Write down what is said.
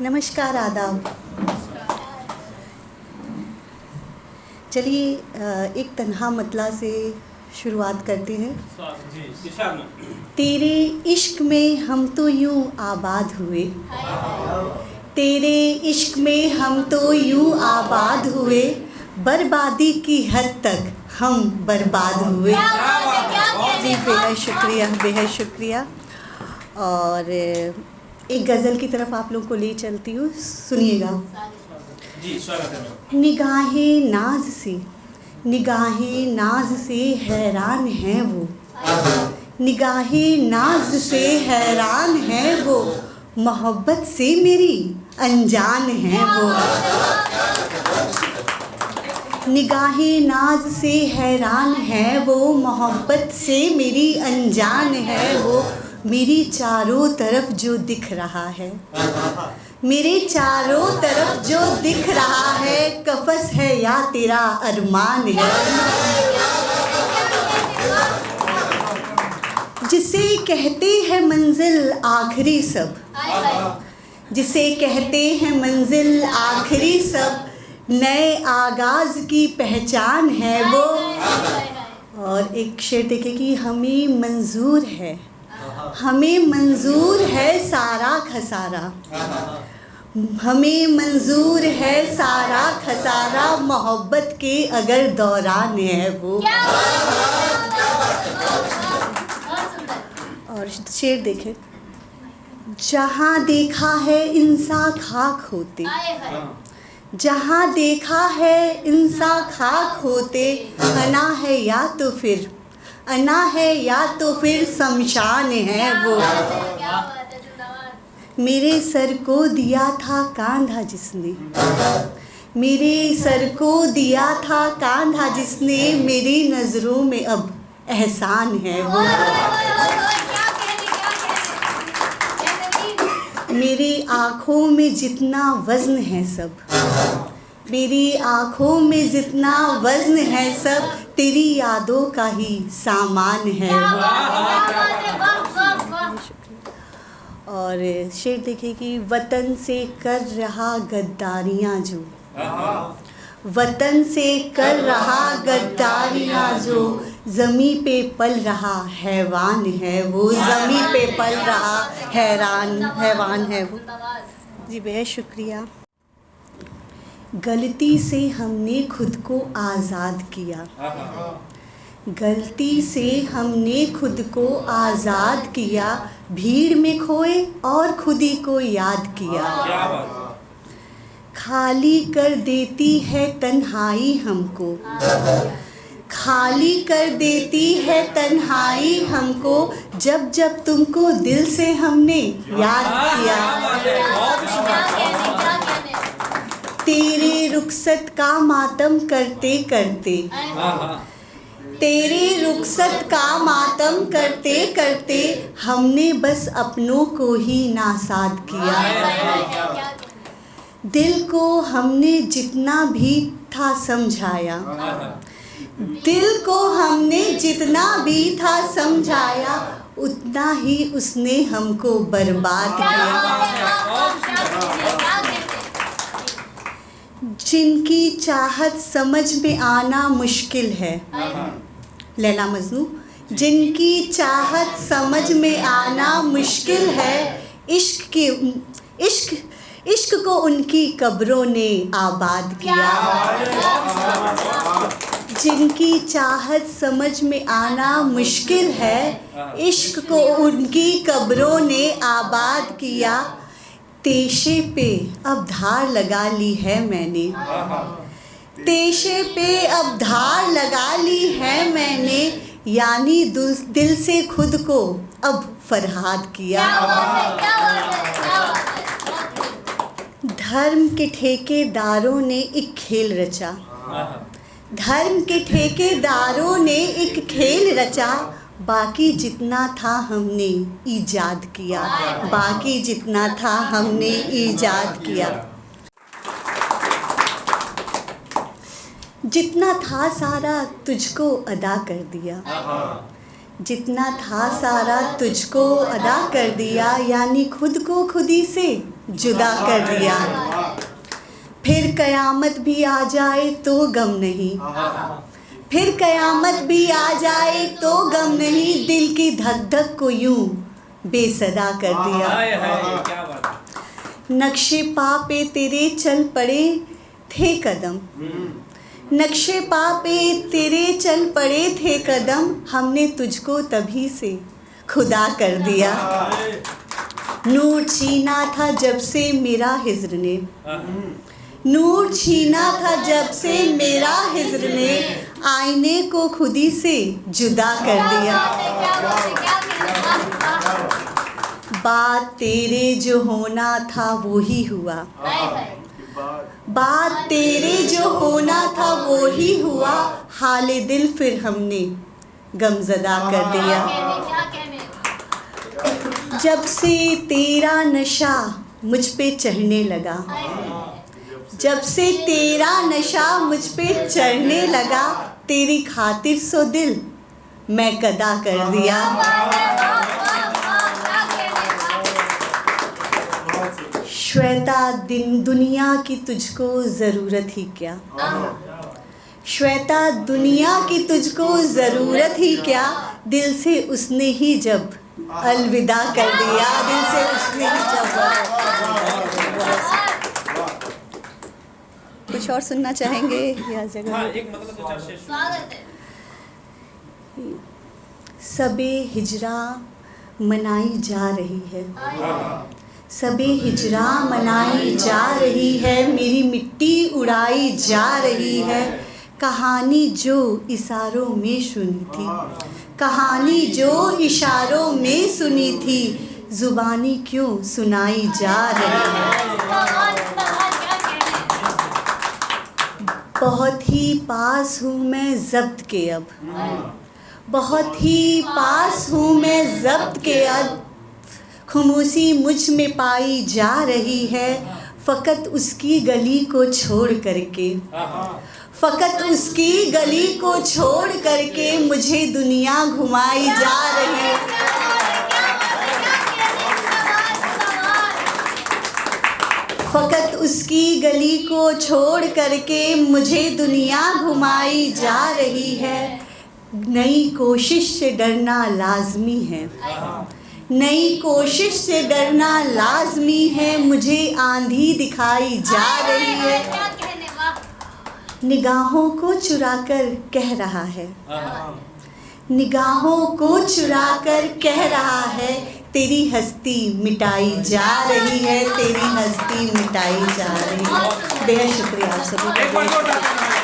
नमस्कार, आदाब। चलिए एक तन्हा मतला से शुरुआत करते हैं। तेरे इश्क में हम तो यूं आबाद हुए, तेरे इश्क में हम तो यूं आबाद हुए, बर्बादी की हद तक हम बर्बाद हुए। जी बेहद शुक्रिया, बेहद शुक्रिया। और एक गज़ल की तरफ आप लोग को ले चलती हूँ, सुनिएगा। जी स्वागत है। निगाहें नाज से, निगाहें नाज से हैरान है वो, निगाहें नाज से हैरान है वो, मोहब्बत से मेरी अनजान है वो। निगाहें नाज से हैरान है वो, मोहब्बत से मेरी अनजान है वो। मेरी चारों तरफ जो दिख रहा है, मेरे चारों तरफ जो दिख रहा है, कफस है या तेरा अरमान है। जिसे कहते हैं मंजिल आखिरी सब, जिसे कहते हैं मंजिल आखिरी सब, नए आगाज की पहचान है वो। और एक शेर देखे कि हमें मंजूर है, हमें मंजूर है सारा खसारा, हमें मंजूर है सारा खसारा, मोहब्बत के अगर दौरान है वो। और शेर देखे, जहाँ देखा है इंसान खाक होते, जहाँ देखा है इंसान खाक होते, अना है या तो फिर, अना है या तो फिर शमशान है वो। मेरे सर को दिया था कांधा जिसने, मेरे सर को दिया था कांधा जिसने, मेरी नज़रों में अब एहसान है वो। मेरी आँखों में जितना वज़न है सब, मेरी आँखों में जितना वज़न है सब, तेरी यादों का ही सामान है वो। और शेर देखिए कि वतन से कर रहा गद्दारियाँ जो, वतन से कर रहा गद्दारियाँ जो, ज़मी पे पल रहा हैवान है वो, ज़मी पे पल रहा हैवान है वो। जी बेहद शुक्रिया। गलती से हमने खुद को आज़ाद किया, गलती से हमने खुद को आज़ाद किया, भीड़ में खोए और खुद ही को याद किया। खाली कर देती है तन्हाई हमको, खाली कर देती है तन्हाई हमको, जब जब तुमको दिल से हमने याद किया। तेरे रुखसत का मातम करते करते, तेरे रुखसत का मातम करते करते, हमने बस अपनों को ही नासाद किया। दिल को हमने जितना भी था समझाया, दिल को हमने जितना भी था समझाया, उतना ही उसने हमको बर्बाद किया। जिनकी चाहत समझ में आना मुश्किल है, लैला मजनू, जिनकी चाहत समझ में आना मुश्किल है, इश्क को उनकी कब्रों ने आबाद किया। जिनकी चाहत समझ में आना मुश्किल है, इश्क को उनकी कब्रों ने आबाद किया। तेशे पे अब धार लगा ली है मैंने, तेशे पे अब धार लगा ली है मैंने, यानी दिल से खुद को अब फरहाद किया। धर्म के ठेकेदारों ने एक खेल रचा, धर्म के ठेकेदारों ने एक खेल रचा, बाकी जितना था हमने ईजाद किया, बाकी जितना था हमने ईजाद किया। जितना था सारा तुझको अदा कर दिया, जितना था सारा तुझको अदा कर दिया, यानी खुद को खुद ही से जुदा कर दिया। फिर कयामत भी आ जाए तो गम नहीं, फिर कयामत भी आ जाए तो गम नहीं, दिल की धक धक को यूं बेसदा कर दिया। हाय हाय क्या बात है। नक्शे पा पे तेरे चल पड़े थे कदम, नक्शे पा पे तेरे चल पड़े थे कदम, हमने तुझको तभी से खुदा कर दिया। नूर छीना था जब से मेरा हिज्र ने, नूर छीना था जब से मेरा हिज्र ने, आईने को खुदी से जुदा कर दिया। बात तेरे जो होना था वो ही हुआ, बात तेरे जो होना था वो ही हुआ, हाले दिल फिर हमने गमज़दा कर दिया। जब से तेरा नशा मुझ पे चढ़ने लगा, जब से तेरा नशा मुझ पे चढ़ने लगा, तेरी खातिर सो दिल मैं कदा कर दिया। श्वेता दिन दुनिया की तुझको ज़रूरत ही क्या, श्वेता दुनिया की तुझको ज़रूरत ही क्या, दिल से उसने ही जब अलविदा कर दिया, दिल से उसने ही जब। कुछ और सुनना चाहेंगे या जगह? हाँ, एक मतलब दो चार शेर स्वागत है। सबे हिजरा मनाई जा रही है, सबे हिजरा मनाई जा रही है, मेरी मिट्टी उड़ाई जा रही है, कहानी जो इशारों में सुनी थी, कहानी जो इशारों में सुनी थी, जुबानी क्यों सुनाई जा रही है। बहुत ही पास हूँ मैं ज़ब्त के अब, बहुत ही पास हूँ मैं ज़ब्त के अब, खामोशी मुझ में पाई जा रही है, फ़कत उसकी गली को छोड़ करके, फ़कत उसकी गली को छोड़ करके मुझे दुनिया घुमाई जा रही है। फ़कत उसकी गली को छोड़ करके मुझे दुनिया घुमाई जा रही है, नई कोशिश से डरना लाज़मी है, नई कोशिश से डरना लाज़मी है, मुझे आंधी दिखाई जा रही है, निगाहों को चुराकर कह रहा है, निगाहों को चुराकर कह रहा है, तेरी हस्ती मिटाई जा रही है, तेरी हस्ती मिटाई जा रही है। बेहद शुक्रिया आप सभी का।